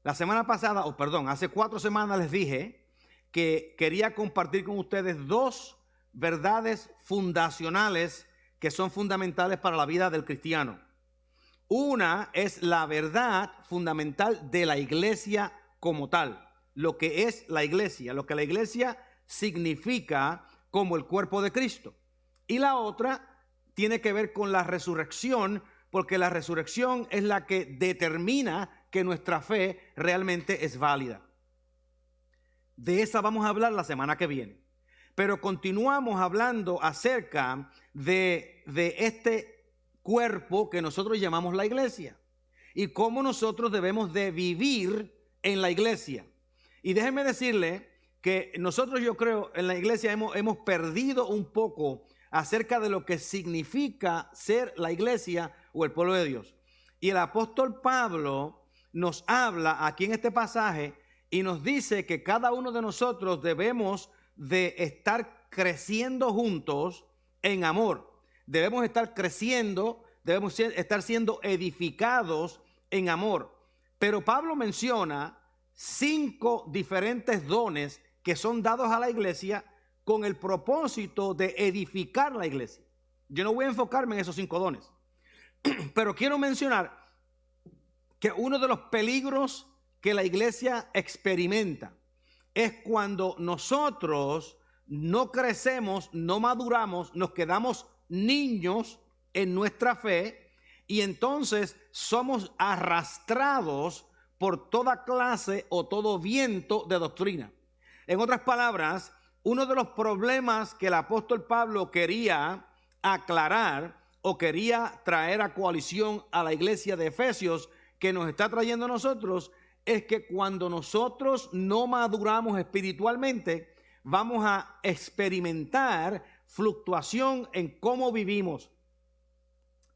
La semana pasada, hace 4 semanas les dije que quería compartir con ustedes 2 verdades fundacionales que son fundamentales para la vida del cristiano. Una es la verdad fundamental de la iglesia como tal, lo que es la iglesia, lo que la iglesia significa como el cuerpo de Cristo. Y la otra tiene que ver con la resurrección, porque la resurrección es la que determina que nuestra fe realmente es válida. De esa vamos a hablar la semana que viene. Pero continuamos hablando acerca de este cuerpo que nosotros llamamos la iglesia y cómo nosotros debemos de vivir en la iglesia. Y déjenme decirle que nosotros, yo creo, en la iglesia hemos perdido un poco acerca de lo que significa ser la iglesia o el pueblo de Dios. Y el apóstol Pablo nos habla aquí en este pasaje y nos dice que cada uno de nosotros debemos de estar creciendo juntos en amor. Debemos estar creciendo, debemos estar siendo edificados en amor. Pero Pablo menciona 5 diferentes dones que son dados a la iglesia con el propósito de edificar la iglesia. Yo no voy a enfocarme en esos 5 dones, pero quiero mencionar que uno de los peligros que la iglesia experimenta es cuando nosotros no crecemos, no maduramos, nos quedamos niños en nuestra fe y entonces somos arrastrados por toda clase o todo viento de doctrina. En otras palabras, uno de los problemas que el apóstol Pablo quería aclarar o quería traer a coalición a la iglesia de Efesios, que nos está trayendo a nosotros, es que cuando nosotros no maduramos espiritualmente, vamos a experimentar fluctuación en cómo vivimos.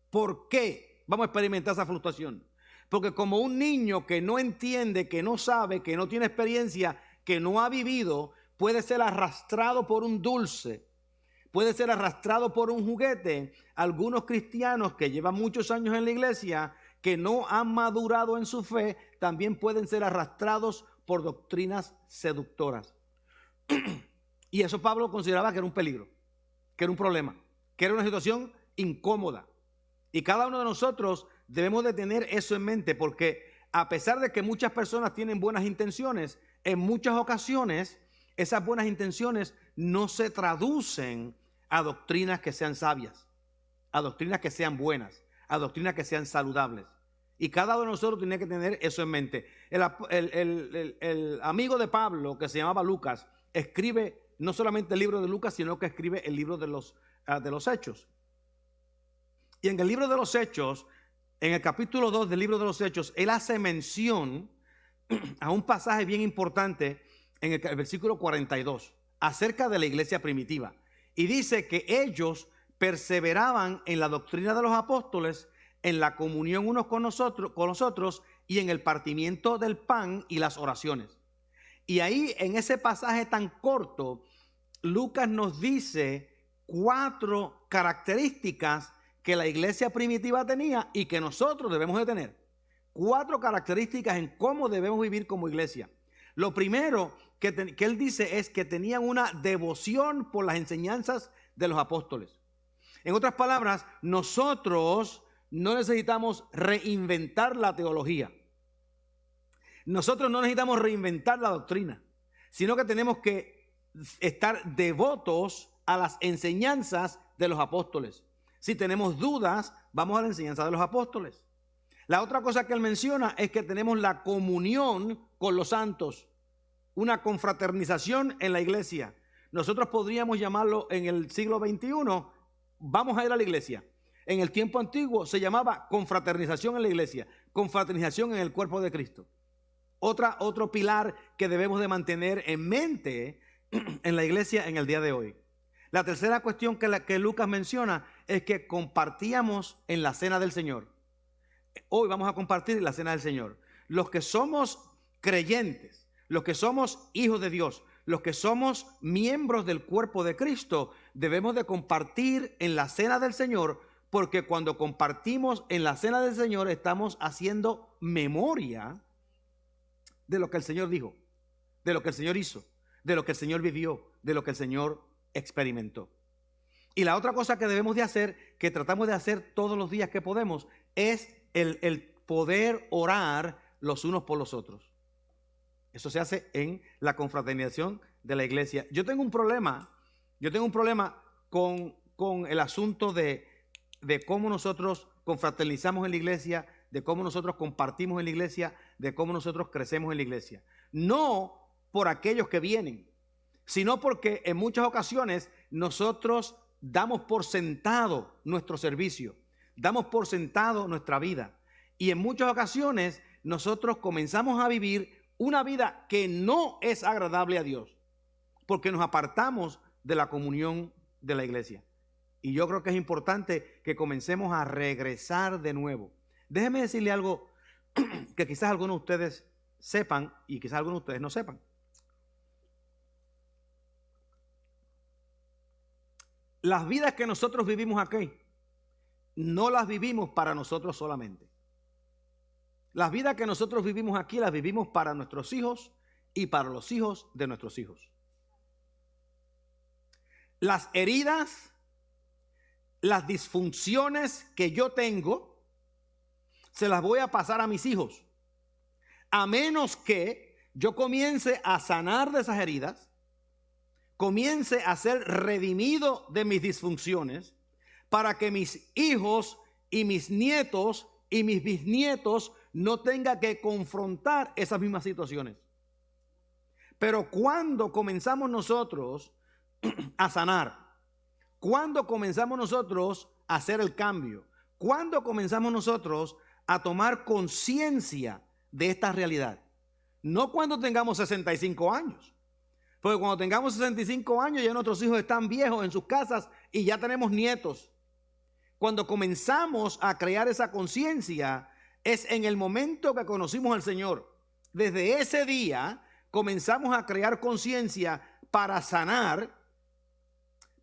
¿Por qué vamos a experimentar esa fluctuación? Porque como un niño que no entiende, que no sabe, que no tiene experiencia, que no ha vivido, puede ser arrastrado por un dulce, puede ser arrastrado por un juguete. Algunos cristianos que llevan muchos años en la iglesia, que no han madurado en su fe, también pueden ser arrastrados por doctrinas seductoras. Y eso Pablo consideraba que era un peligro, que era un problema, que era una situación incómoda. Y cada uno de nosotros debemos de tener eso en mente, porque a pesar de que muchas personas tienen buenas intenciones, en muchas ocasiones esas buenas intenciones no se traducen a doctrinas que sean sabias, a doctrinas que sean buenas, a doctrinas que sean saludables. Y cada uno de nosotros tiene que tener eso en mente. El amigo de Pablo, que se llamaba Lucas, escribe no solamente el libro de Lucas, sino que escribe el libro de los Hechos. Y en el libro de los Hechos, en el capítulo 2 del libro de los Hechos, él hace mención a un pasaje bien importante en el versículo 42, acerca de la iglesia primitiva. Y dice que ellos perseveraban en la doctrina de los apóstoles, en la comunión unos con nosotros y en el partimiento del pan y las oraciones. Y ahí, en ese pasaje tan corto, Lucas nos dice 4 características que la iglesia primitiva tenía y que nosotros debemos de tener. 4 características en cómo debemos vivir como iglesia. Lo primero que él dice es que tenían una devoción por las enseñanzas de los apóstoles. En otras palabras, nosotros no necesitamos reinventar la teología. Nosotros no necesitamos reinventar la doctrina, sino que tenemos que estar devotos a las enseñanzas de los apóstoles. Si tenemos dudas, vamos a la enseñanza de los apóstoles. La otra cosa que él menciona es que tenemos la comunión con los santos, una confraternización en la iglesia. Nosotros podríamos llamarlo en el siglo XXI, vamos a ir a la iglesia. En el tiempo antiguo se llamaba confraternización en la iglesia, confraternización en el cuerpo de Cristo. Otro pilar que debemos de mantener en mente en la iglesia en el día de hoy. La tercera cuestión que Lucas menciona es que compartíamos en la cena del Señor. Hoy vamos a compartir la cena del Señor. Los que somos creyentes, los que somos hijos de Dios, los que somos miembros del cuerpo de Cristo, debemos de compartir en la cena del Señor, porque cuando compartimos en la cena del Señor estamos haciendo memoria de lo que el Señor dijo, de lo que el Señor hizo, de lo que el Señor vivió, de lo que el Señor experimentó. Y la otra cosa que debemos de hacer, que tratamos de hacer todos los días que podemos, es el poder orar los unos por los otros. Eso se hace en la confraternización de la iglesia. Yo tengo un problema con el asunto de cómo nosotros confraternizamos en la iglesia, de cómo nosotros compartimos en la iglesia, de cómo nosotros crecemos en la iglesia. No por aquellos que vienen, sino porque en muchas ocasiones nosotros damos por sentado nuestro servicio, damos por sentado nuestra vida. Y en muchas ocasiones nosotros comenzamos a vivir una vida que no es agradable a Dios, porque nos apartamos de la comunión de la iglesia. Y yo creo que es importante que comencemos a regresar de nuevo. Déjenme decirle algo que quizás algunos de ustedes sepan y quizás algunos de ustedes no sepan. Las vidas que nosotros vivimos aquí, no las vivimos para nosotros solamente. Las vidas que nosotros vivimos aquí, las vivimos para nuestros hijos y para los hijos de nuestros hijos. Las heridas, las disfunciones que yo tengo, se las voy a pasar a mis hijos. A menos que yo comience a sanar de esas heridas, comience a ser redimido de mis disfunciones, para que mis hijos y mis nietos y mis bisnietos no tengan que confrontar esas mismas situaciones. Pero cuando comenzamos nosotros a sanar, cuando comenzamos nosotros a hacer el cambio, cuando comenzamos nosotros a tomar conciencia de esta realidad, no cuando tengamos 65 años, porque cuando tengamos 65 años ya nuestros hijos están viejos en sus casas y ya tenemos nietos. Cuando comenzamos a crear esa conciencia es en el momento que conocimos al Señor. Desde ese día comenzamos a crear conciencia para sanar,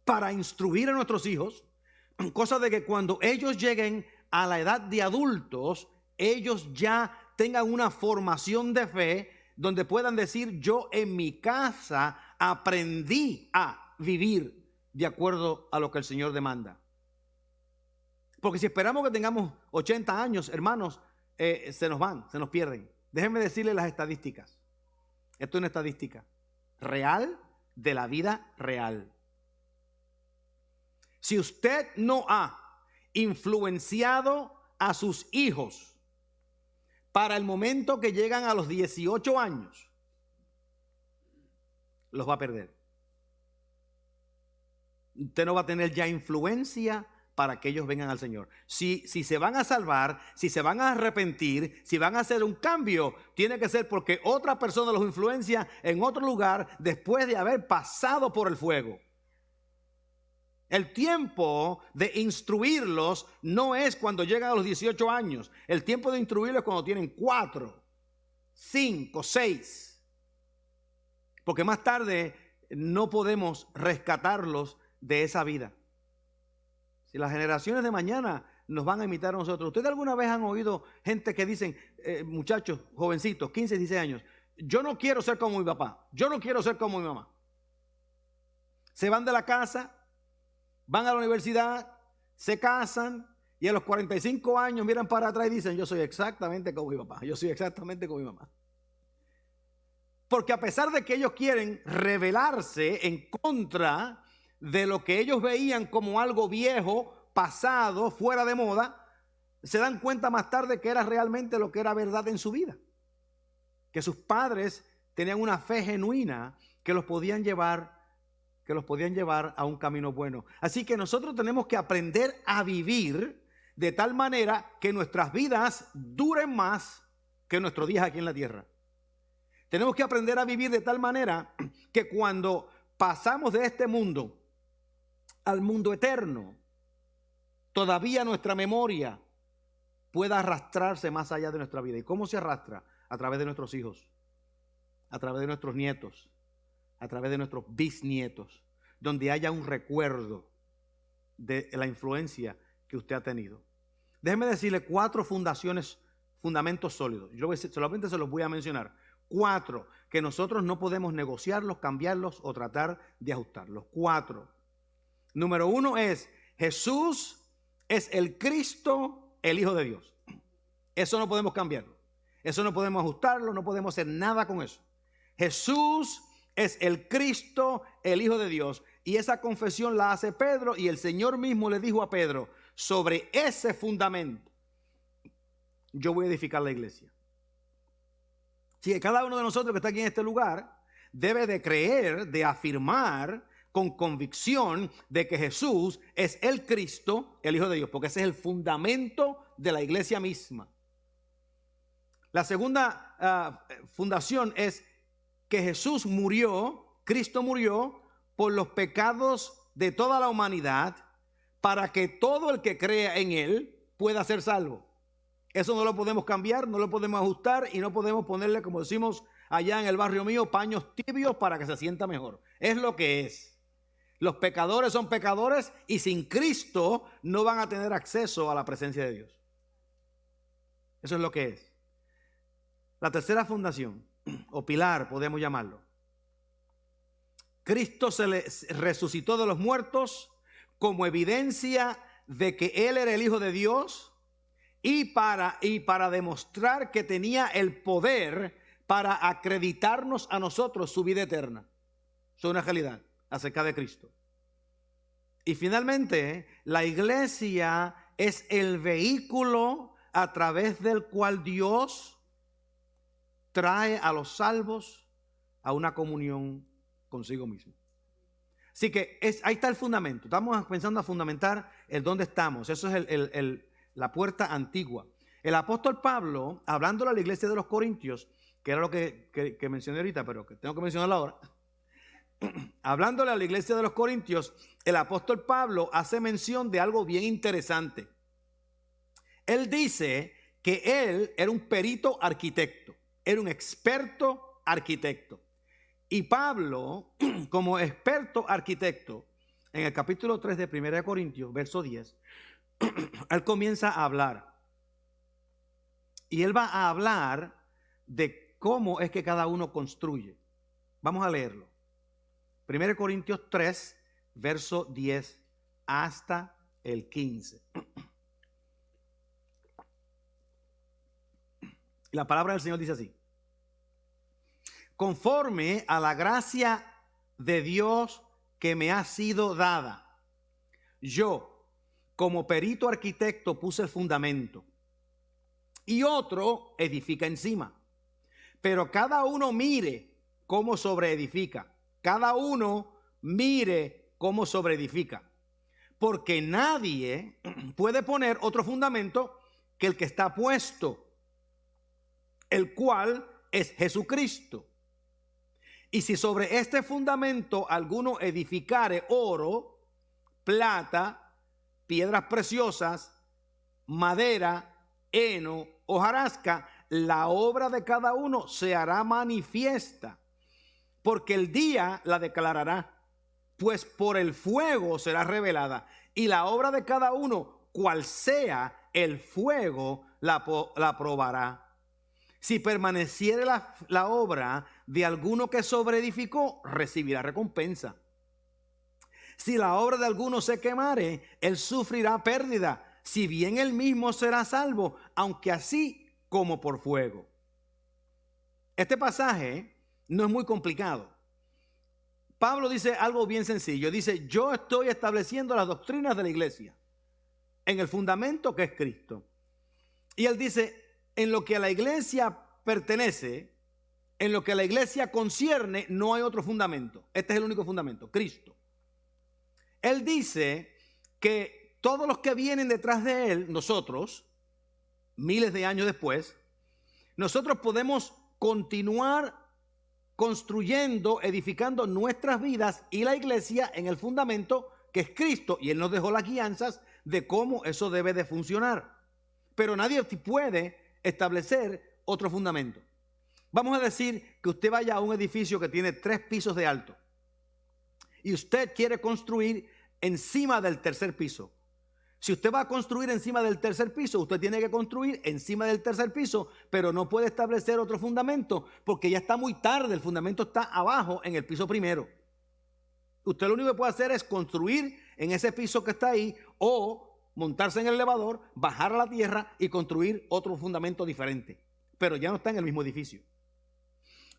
para instruir a nuestros hijos, cosa de que cuando ellos lleguen a la edad de adultos, ellos ya tengan una formación de fe donde puedan decir: yo en mi casa aprendí a vivir de acuerdo a lo que el Señor demanda. Porque si esperamos que tengamos 80 años, hermanos, se nos pierden. Déjenme decirles las estadísticas. Esto es una estadística real de la vida real. Si usted no ha influenciado a sus hijos para el momento que llegan a los 18 años, los va a perder. Usted no va a tener ya influencia para que ellos vengan al Señor. Si se van a salvar, si se van a arrepentir, si van a hacer un cambio, tiene que ser porque otra persona los influencia en otro lugar después de haber pasado por el fuego. El tiempo de instruirlos no es cuando llegan a los 18 años. El tiempo de instruirlos es cuando tienen 4, 5, 6. Porque más tarde no podemos rescatarlos de esa vida. Si las generaciones de mañana nos van a imitar a nosotros. ¿Ustedes alguna vez han oído gente que dicen, muchachos, jovencitos, 15, 16 años, yo no quiero ser como mi papá, yo no quiero ser como mi mamá? Se van de la casa, van a la universidad, se casan y a los 45 años miran para atrás y dicen: yo soy exactamente como mi papá, yo soy exactamente como mi mamá. Porque a pesar de que ellos quieren rebelarse en contra de lo que ellos veían como algo viejo, pasado, fuera de moda, se dan cuenta más tarde que era realmente lo que era verdad en su vida. Que sus padres tenían una fe genuina que los podían llevar a un camino bueno. Así que nosotros tenemos que aprender a vivir de tal manera que nuestras vidas duren más que nuestros días aquí en la tierra. Tenemos que aprender a vivir de tal manera que cuando pasamos de este mundo al mundo eterno, todavía nuestra memoria pueda arrastrarse más allá de nuestra vida. ¿Y cómo se arrastra? A través de nuestros hijos, a través de nuestros nietos, a través de nuestros bisnietos, donde haya un recuerdo de la influencia que usted ha tenido. Déjeme decirle 4 fundamentos sólidos. Yo solamente se los voy a mencionar. 4, que nosotros no podemos negociarlos, cambiarlos o tratar de ajustarlos. 4. Número 1 es: Jesús es el Cristo, el Hijo de Dios. Eso no podemos cambiarlo. Eso no podemos ajustarlo, no podemos hacer nada con eso. Jesús es el Cristo, el Hijo de Dios. Y esa confesión la hace Pedro, y el Señor mismo le dijo a Pedro: sobre ese fundamento yo voy a edificar la iglesia. Así que cada uno de nosotros que está aquí en este lugar debe de creer, de afirmar con convicción de que Jesús es el Cristo, el Hijo de Dios, porque ese es el fundamento de la iglesia misma. La segunda fundación es que Jesús murió, Cristo murió por los pecados de toda la humanidad, para que todo el que crea en Él pueda ser salvo. Eso no lo podemos cambiar, no lo podemos ajustar, y no podemos ponerle, como decimos allá en el barrio mío, paños tibios para que se sienta mejor. Es lo que es. Los pecadores son pecadores, y sin Cristo no van a tener acceso a la presencia de Dios. Eso es lo que es. La tercera fundación, o pilar podemos llamarlo: Cristo se le resucitó de los muertos como evidencia de que Él era el Hijo de Dios, y para demostrar que tenía el poder para acreditarnos a nosotros su vida eterna. Eso es una realidad acerca de Cristo. Y finalmente, la iglesia es el vehículo a través del cual Dios trae a los salvos a una comunión consigo mismo. Así que ahí está el fundamento. Estamos pensando a fundamentar el dónde estamos. Eso es la puerta antigua. El apóstol Pablo, hablándole a la iglesia de los Corintios, que era lo que mencioné ahorita, pero que tengo que mencionarlo ahora. Hablándole a la iglesia de los Corintios, el apóstol Pablo hace mención de algo bien interesante. Él dice que él era un perito arquitecto, era un experto arquitecto. Y Pablo, como experto arquitecto, en el capítulo 3 de 1 Corintios, verso 10, él comienza a hablar. Y él va a hablar de cómo es que cada uno construye. Vamos a leerlo. 1 Corintios 3, verso 10 hasta el 15. Y la palabra del Señor dice así: conforme a la gracia de Dios que me ha sido dada, yo, como perito arquitecto, puse el fundamento, y otro edifica encima. Pero cada uno mire cómo sobreedifica. Cada uno mire cómo sobreedifica. Porque nadie puede poner otro fundamento que el que está puesto, el cual es Jesucristo. Y si sobre este fundamento alguno edificare oro, plata, piedras preciosas, madera, heno, hojarasca, la obra de cada uno se hará manifiesta, porque el día la declarará, pues por el fuego será revelada, y la obra de cada uno, cual sea el fuego, la probará. Si permaneciere la obra de alguno que sobreedificó, recibirá recompensa. Si la obra de alguno se quemare, él sufrirá pérdida, si bien él mismo será salvo, aunque así como por fuego. Este pasaje no es muy complicado. Pablo dice algo bien sencillo. Dice: yo estoy estableciendo las doctrinas de la iglesia en el fundamento que es Cristo. Y él dice: en lo que a la iglesia pertenece, en lo que a la iglesia concierne, no hay otro fundamento. Este es el único fundamento, Cristo. Él dice que todos los que vienen detrás de él, nosotros, miles de años después, nosotros podemos continuar construyendo, edificando nuestras vidas y la iglesia en el fundamento que es Cristo. Y él nos dejó las guianzas de cómo eso debe de funcionar. Pero nadie puede establecer otro fundamento. Vamos a decir que usted vaya a un edificio que tiene 3 pisos de alto y usted quiere construir encima del tercer piso. Si usted va a construir encima del tercer piso, usted tiene que construir encima del tercer piso, pero no puede establecer otro fundamento porque ya está muy tarde, el fundamento está abajo en el piso primero. Usted lo único que puede hacer es construir en ese piso que está ahí o montarse en el elevador, bajar a la tierra y construir otro fundamento diferente, pero ya no está en el mismo edificio.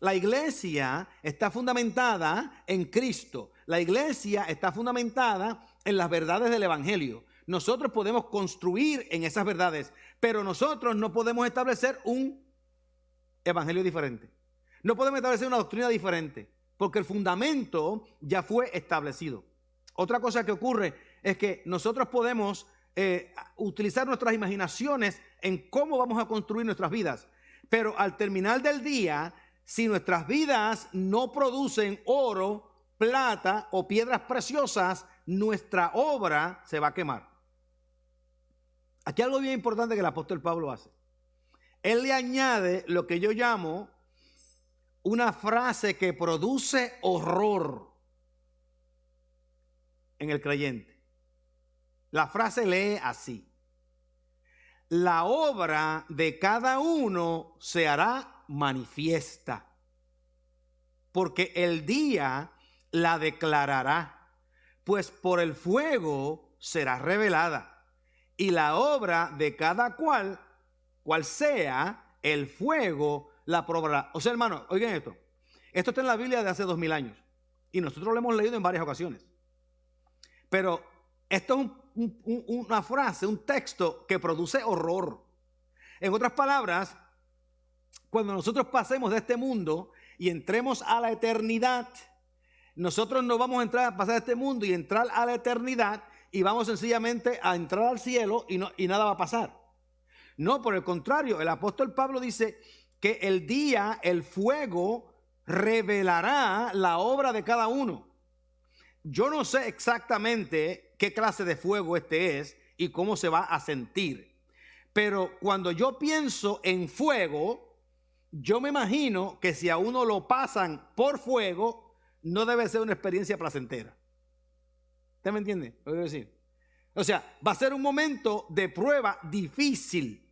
La iglesia está fundamentada en Cristo. La iglesia está fundamentada en las verdades del evangelio. Nosotros podemos construir en esas verdades, pero nosotros no podemos establecer un evangelio diferente. No podemos establecer una doctrina diferente, porque el fundamento ya fue establecido. Otra cosa que ocurre es que nosotros podemos utilizar nuestras imaginaciones en cómo vamos a construir nuestras vidas, pero al terminar del día, si nuestras vidas no producen oro, plata o piedras preciosas, nuestra obra se va a quemar. Aquí algo bien importante que el apóstol Pablo hace. Él le añade lo que yo llamo una frase que produce horror en el creyente. La frase lee así: la obra de cada uno se hará manifiesta, porque el día la declarará, pues por el fuego será revelada. Y la obra de cada cual sea, el fuego la probará. O sea, hermano, oigan esto. Esto está en la Biblia de hace 2000 años. Y nosotros lo hemos leído en varias ocasiones. Pero esto es una frase, un texto que produce horror. En otras palabras, cuando nosotros pasemos de este mundo y entremos a la eternidad, nosotros no vamos a pasar de este mundo y entrar a la eternidad y vamos sencillamente a entrar al cielo y nada va a pasar. No, por el contrario, el apóstol Pablo dice que el día, el fuego, revelará la obra de cada uno. Yo no sé exactamente qué clase de fuego este es y cómo se va a sentir. Pero cuando yo pienso en fuego, yo me imagino que si a uno lo pasan por fuego, no debe ser una experiencia placentera. ¿Usted me entiende lo que quiero decir? O sea, va a ser un momento de prueba difícil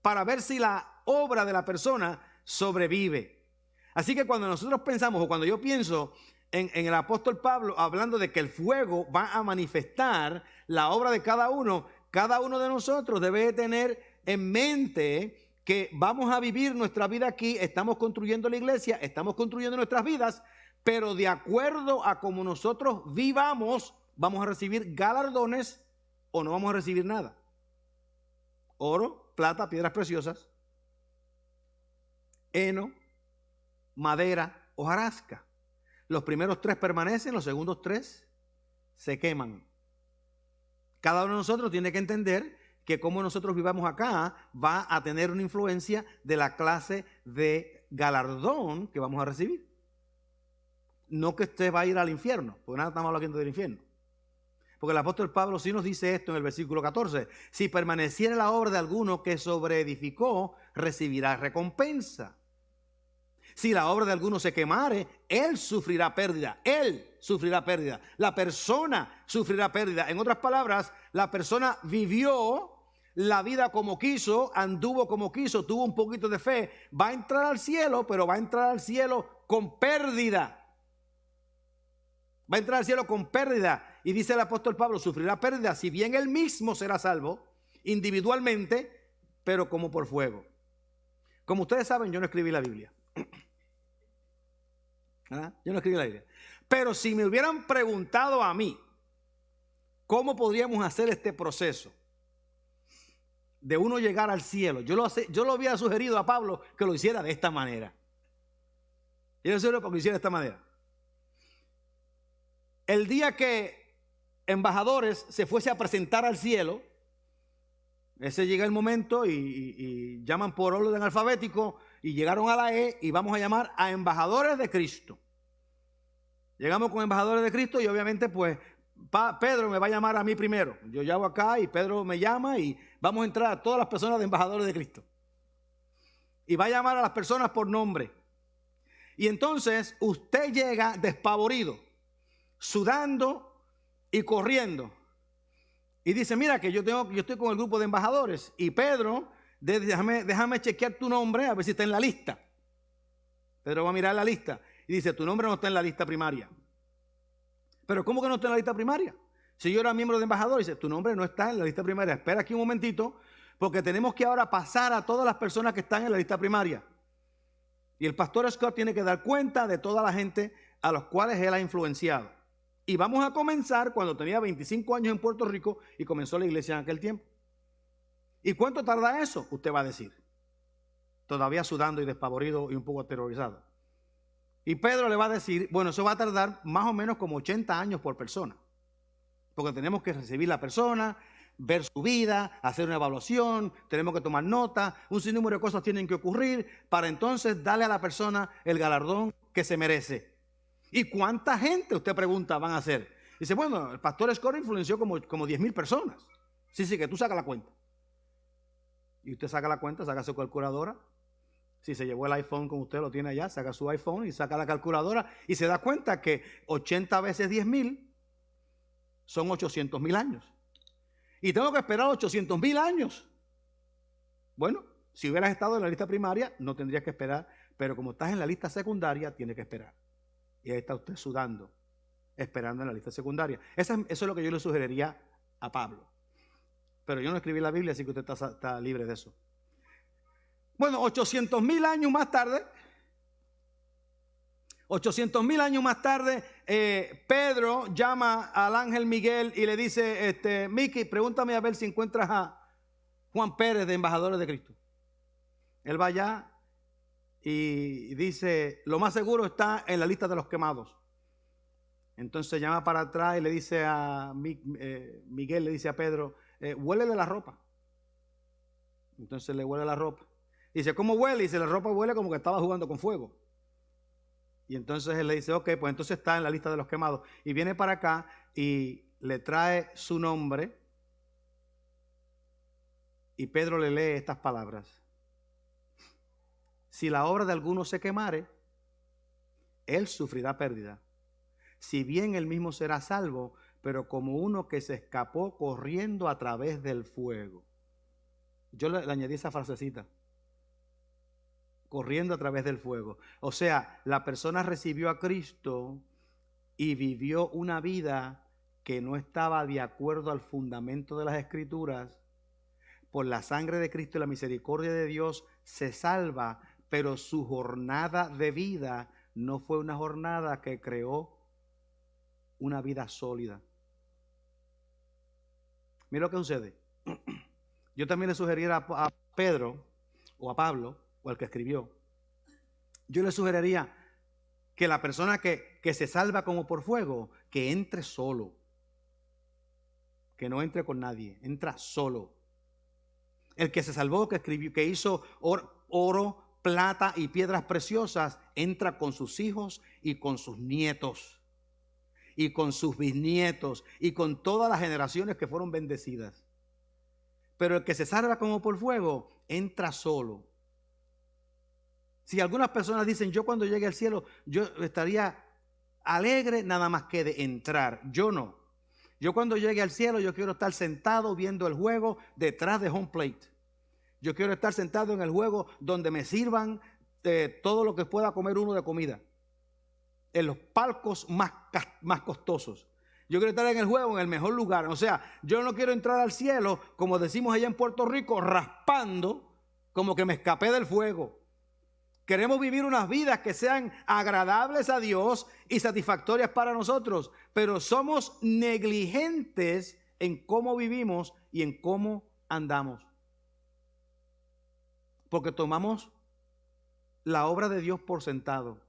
para ver si la obra de la persona sobrevive. Así que cuando nosotros pensamos, o cuando yo pienso en el apóstol Pablo hablando de que el fuego va a manifestar la obra de cada uno de nosotros debe tener en mente que vamos a vivir nuestra vida aquí, estamos construyendo la iglesia, estamos construyendo nuestras vidas, pero de acuerdo a cómo nosotros vivamos, vamos a recibir galardones o no vamos a recibir nada. Oro, plata, piedras preciosas, heno, madera, hojarasca. Los primeros 3 permanecen, los segundos 3 se queman. Cada uno de nosotros tiene que entender que como nosotros vivamos acá va a tener una influencia de la clase de galardón que vamos a recibir. No que usted va a ir al infierno, porque nada estamos hablando del infierno. Porque el apóstol Pablo sí nos dice esto en el versículo 14. Si permaneciera la obra de alguno que sobreedificó, recibirá recompensa. Si la obra de alguno se quemare, él sufrirá pérdida. Él sufrirá pérdida. La persona sufrirá pérdida. En otras palabras, la persona vivió la vida como quiso, anduvo como quiso, tuvo un poquito de fe. Va a entrar al cielo, pero va a entrar al cielo con pérdida. Va a entrar al cielo con pérdida. Y dice el apóstol Pablo, sufrirá pérdida, si bien él mismo será salvo, individualmente, pero como por fuego. Como ustedes saben, yo no escribí la Biblia. Yo no escribí la Biblia. Pero si me hubieran preguntado a mí, ¿cómo podríamos hacer este proceso de uno llegar al cielo? Yo lo había sugerido a Pablo que lo hiciera de esta manera. Yo le sugiero que lo hiciera de esta manera. El día que embajadores se fuese a presentar al cielo, ese llega el momento y llaman por orden alfabético y llegaron a la E y vamos a llamar a embajadores de Cristo. Llegamos con embajadores de Cristo y obviamente pues Pedro me va a llamar a mí primero. Yo llamo acá y Pedro me llama y vamos a entrar a todas las personas de embajadores de Cristo. Y va a llamar a las personas por nombre. Y entonces usted llega despavorido, sudando y corriendo. Y dice, mira que yo estoy con el grupo de embajadores. Y Pedro, déjame chequear tu nombre a ver si está en la lista. Pedro va a mirar la lista y dice, tu nombre no está en la lista primaria. Pero ¿cómo que no está en la lista primaria? Si yo era miembro de embajador, dice, tu nombre no está en la lista primaria. Espera aquí un momentito, porque tenemos que ahora pasar a todas las personas que están en la lista primaria. Y el pastor Scott tiene que dar cuenta de toda la gente a los cuales él ha influenciado. Y vamos a comenzar cuando tenía 25 años en Puerto Rico y comenzó la iglesia en aquel tiempo. ¿Y cuánto tarda eso? Usted va a decir. Todavía sudando y despavorido y un poco aterrorizado. Y Pedro le va a decir, bueno, eso va a tardar más o menos como 80 años por persona. Porque tenemos que recibir la persona, ver su vida, hacer una evaluación, tenemos que tomar nota, un sinnúmero de cosas tienen que ocurrir para entonces darle a la persona el galardón que se merece. ¿Y cuánta gente, usted pregunta, van a hacer? Dice, bueno, el pastor Scott influenció como 10,000 personas. Sí, que tú sacas la cuenta. Y usted saca la cuenta, saca su calculadora. Si se llevó el iPhone con usted, lo tiene allá, saca su iPhone y saca la calculadora y se da cuenta que 80 veces 10,000 son 800,000 años. Y tengo que esperar 800,000 años. Bueno, si hubieras estado en la lista primaria, no tendrías que esperar, pero como estás en la lista secundaria, tienes que esperar. Y ahí está usted sudando, esperando en la lista secundaria. Eso es lo que yo le sugeriría a Pablo. Pero yo no escribí la Biblia, así que usted está libre de eso. Bueno, 800,000 años más tarde, Pedro llama al ángel Miguel y le dice, Miki, pregúntame a ver si encuentras a Juan Pérez de Embajadores de Cristo. Él va allá y dice, lo más seguro está en la lista de los quemados. Entonces llama para atrás y le dice a Miguel, le dice a Pedro, huélele la ropa. Entonces le huele la ropa. Dice, ¿cómo huele? Y dice, la ropa huele como que estaba jugando con fuego. Y entonces él le dice, ok, pues entonces está en la lista de los quemados. Y viene para acá y le trae su nombre. Y Pedro le lee estas palabras. Si la obra de alguno se quemare, él sufrirá pérdida. Si bien él mismo será salvo, pero como uno que se escapó corriendo a través del fuego. Yo le añadí esa frasecita. Corriendo a través del fuego. O sea, la persona recibió a Cristo y vivió una vida que no estaba de acuerdo al fundamento de las Escrituras. Por la sangre de Cristo y la misericordia de Dios se salva, pero su jornada de vida no fue una jornada que creó una vida sólida. Mira lo que sucede. Yo también le sugeriría a Pedro o a Pablo, o el que escribió, yo le sugeriría que la persona que se salva como por fuego, que entre solo, que no entre con nadie, entra solo. El que se salvó, que escribió, que hizo oro, plata y piedras preciosas, entra con sus hijos y con sus nietos y con sus bisnietos y con todas las generaciones que fueron bendecidas. Pero el que se salva como por fuego, entra solo. Si algunas personas dicen, yo cuando llegue al cielo, yo estaría alegre nada más que de entrar. Yo no. Yo cuando llegue al cielo, yo quiero estar sentado viendo el juego detrás de home plate. Yo quiero estar sentado en el juego donde me sirvan todo lo que pueda comer uno de comida. En los palcos más costosos. Yo quiero estar en el juego en el mejor lugar. O sea, yo no quiero entrar al cielo, como decimos allá en Puerto Rico, raspando como que me escapé del fuego. Queremos vivir unas vidas que sean agradables a Dios y satisfactorias para nosotros, pero somos negligentes en cómo vivimos y en cómo andamos. Porque tomamos la obra de Dios por sentado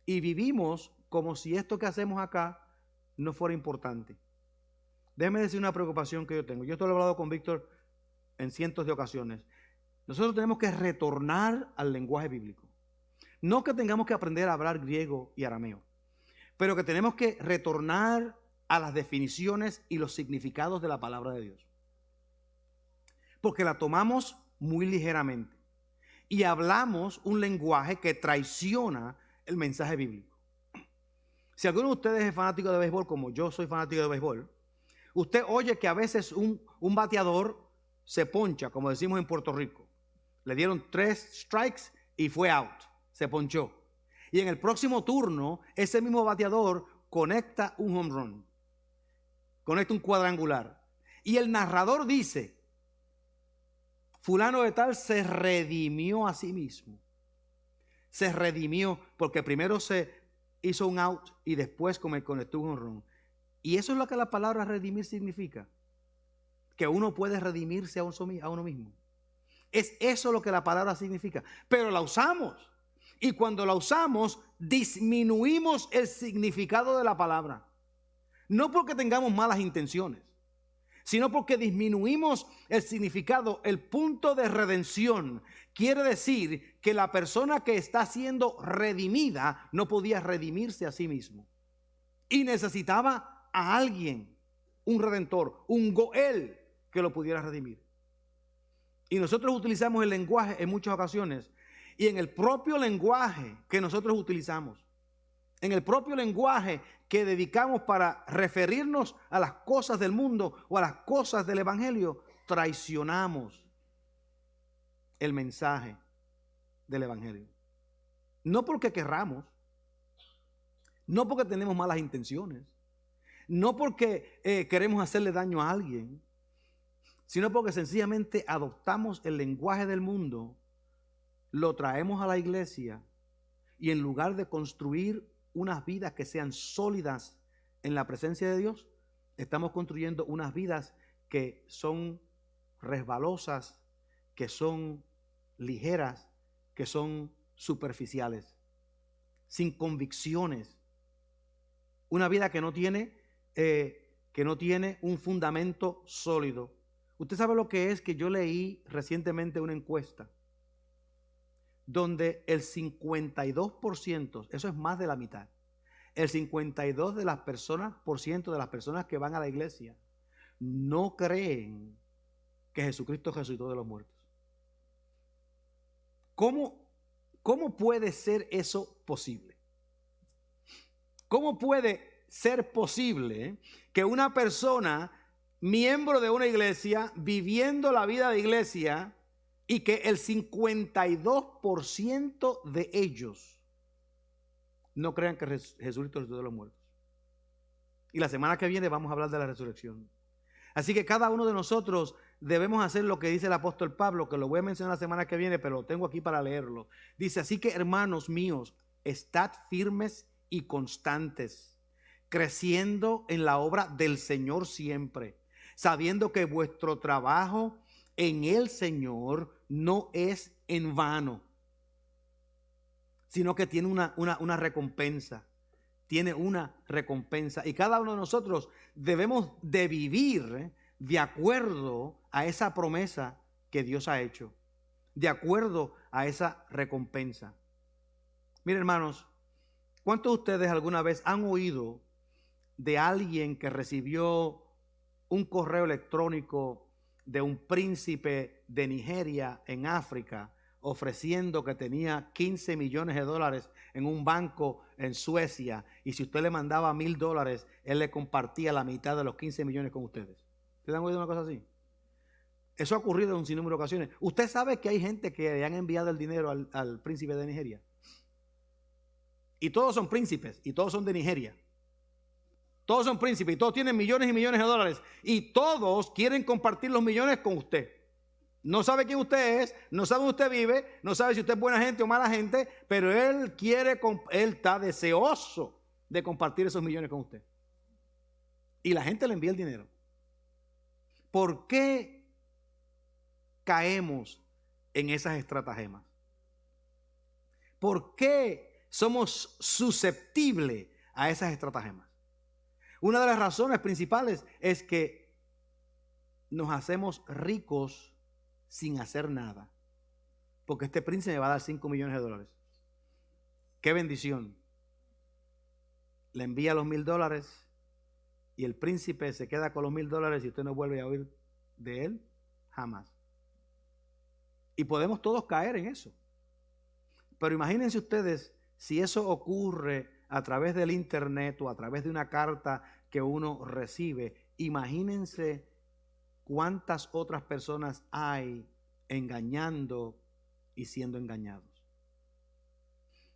y vivimos como si esto que hacemos acá no fuera importante. Déjeme decir una preocupación que yo tengo. Yo esto lo he hablado con Víctor en cientos de ocasiones. Nosotros tenemos que retornar al lenguaje bíblico. No que tengamos que aprender a hablar griego y arameo, pero que tenemos que retornar a las definiciones y los significados de la palabra de Dios. Porque la tomamos muy ligeramente y hablamos un lenguaje que traiciona el mensaje bíblico. Si alguno de ustedes es fanático de béisbol, como yo soy fanático de béisbol, Usted oye que a veces un bateador se poncha, como decimos en Puerto Rico. Le dieron 3 strikes y fue out, se ponchó. Y en el próximo turno, ese mismo bateador conecta un home run, conecta un cuadrangular. Y el narrador dice, fulano de tal se redimió a sí mismo. Se redimió porque primero se hizo un out y después conectó un home run. Y eso es lo que la palabra redimir significa. Que uno puede redimirse a uno mismo. Es eso lo que la palabra significa. Pero la usamos. Y cuando la usamos, disminuimos el significado de la palabra. No porque tengamos malas intenciones, sino porque disminuimos el significado. El punto de redención quiere decir que la persona que está siendo redimida no podía redimirse a sí mismo. Y necesitaba a alguien, un redentor, un Goel, que lo pudiera redimir. Y nosotros utilizamos el lenguaje en muchas ocasiones. Y en el propio lenguaje que nosotros utilizamos, en el propio lenguaje que dedicamos para referirnos a las cosas del mundo o a las cosas del evangelio, traicionamos el mensaje del evangelio. No porque querramos, no porque tenemos malas intenciones, no porque queremos hacerle daño a alguien, sino porque sencillamente adoptamos el lenguaje del mundo, lo traemos a la iglesia y en lugar de construir unas vidas que sean sólidas en la presencia de Dios, estamos construyendo unas vidas que son resbalosas, que son ligeras, que son superficiales, sin convicciones. Una vida que no tiene un fundamento sólido. Usted sabe lo que es que yo leí recientemente una encuesta donde el 52%, eso es más de la mitad, el 52% de las personas que van a la iglesia no creen que Jesucristo resucitó de los muertos. ¿Cómo puede ser eso posible? ¿Cómo puede ser posible que una persona, miembro de una iglesia, viviendo la vida de iglesia, y que el 52% de ellos no crean que Jesucristo resucitó de los muertos? Y la semana que viene vamos a hablar de la resurrección. Así que cada uno de nosotros debemos hacer lo que dice el apóstol Pablo, que lo voy a mencionar la semana que viene, pero lo tengo aquí para leerlo. Dice, así que hermanos míos, estad firmes y constantes, creciendo en la obra del Señor siempre, sabiendo que vuestro trabajo en el Señor no es en vano, sino que tiene una recompensa. Tiene una recompensa. Y cada uno de nosotros debemos de vivir de acuerdo a esa promesa que Dios ha hecho, de acuerdo a esa recompensa. Miren, hermanos, ¿cuántos de ustedes alguna vez han oído de alguien que recibió un correo electrónico de un príncipe de Nigeria en África ofreciendo que tenía $15 millones en un banco en Suecia, y si usted le mandaba $1,000, él le compartía la mitad de los 15 millones con ustedes? ¿Ustedes han oído una cosa así? Eso ha ocurrido en un sinnúmero de ocasiones. ¿Usted sabe que hay gente que le han enviado el dinero al príncipe de Nigeria? Y todos son príncipes, y todos son de Nigeria. Todos son príncipes, y todos tienen millones y millones de dólares, y todos quieren compartir los millones con usted. No sabe quién usted es, no sabe dónde usted vive, no sabe si usted es buena gente o mala gente, pero él está deseoso de compartir esos millones con usted. Y la gente le envía el dinero. ¿Por qué caemos en esas estratagemas? ¿Por qué somos susceptibles a esas estratagemas? Una de las razones principales es que nos hacemos ricos sin hacer nada, porque este príncipe me va a dar $5 millones. ¡Qué bendición! Le envía los $1,000 y el príncipe se queda con los $1,000 y usted no vuelve a oír de él jamás. Y podemos todos caer en eso. Pero imagínense ustedes si eso ocurre a través del internet o a través de una carta que uno recibe imagínense cuántas otras personas hay engañando y siendo engañados.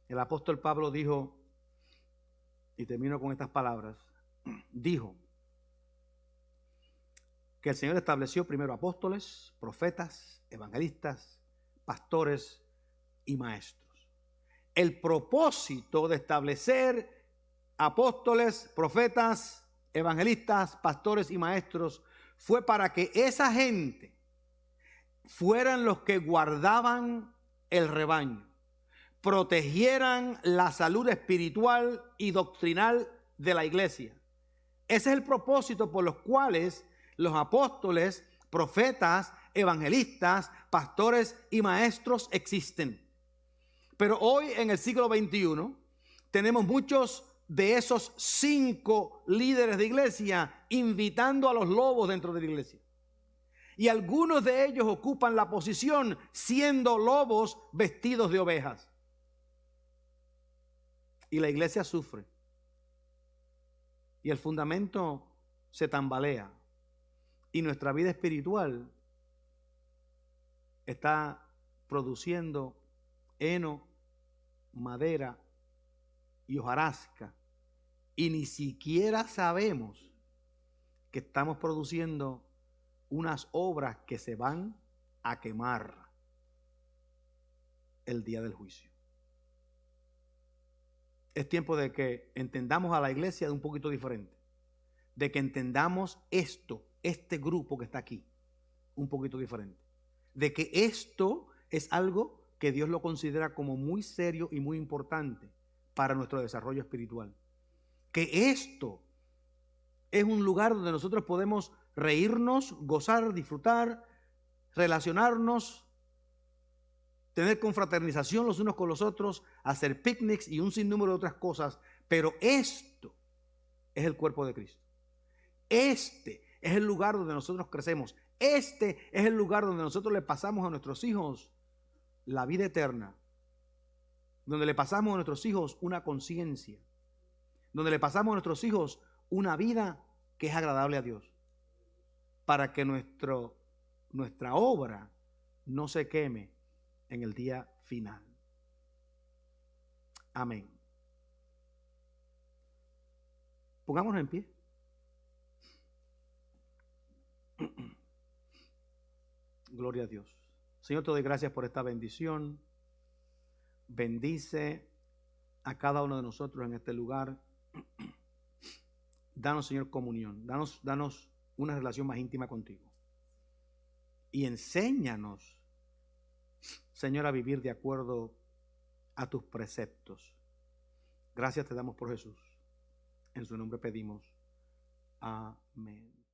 El apóstol Pablo dijo, y termino con estas palabras, dijo que el Señor estableció primero apóstoles, profetas, evangelistas, pastores y maestros. El propósito de establecer apóstoles, profetas, evangelistas, pastores y maestros fue para que esa gente fueran los que guardaban el rebaño, protegieran la salud espiritual y doctrinal de la iglesia. Ese es el propósito por los cuales los apóstoles, profetas, evangelistas, pastores y maestros existen. Pero hoy en el siglo XXI tenemos muchos de esos 5 líderes de iglesia invitando a los lobos dentro de la iglesia. Y algunos de ellos ocupan la posición siendo lobos vestidos de ovejas. Y la iglesia sufre. Y el fundamento se tambalea. Y nuestra vida espiritual está produciendo heno, madera y hojarasca. Y ni siquiera sabemos que estamos produciendo unas obras que se van a quemar el día del juicio. Es tiempo de que entendamos a la iglesia de un poquito diferente. De que entendamos este grupo que está aquí, un poquito diferente. De que esto es algo que Dios lo considera como muy serio y muy importante para nuestro desarrollo espiritual. Que esto es un lugar donde nosotros podemos reírnos, gozar, disfrutar, relacionarnos, tener confraternización los unos con los otros, hacer picnics y un sinnúmero de otras cosas. Pero esto es el cuerpo de Cristo. Este es el lugar donde nosotros crecemos. Este es el lugar donde nosotros le pasamos a nuestros hijos la vida eterna. Donde le pasamos a nuestros hijos una conciencia. Donde le pasamos a nuestros hijos una vida que es agradable a Dios. Para que nuestra obra no se queme en el día final. Amén. Pongámonos en pie. Gloria a Dios. Señor, te doy gracias por esta bendición. Bendice a cada uno de nosotros en este lugar. Danos, Señor, comunión. Danos una relación más íntima contigo. Y enséñanos, Señor, a vivir de acuerdo a tus preceptos. Gracias te damos por Jesús. En su nombre pedimos. Amén.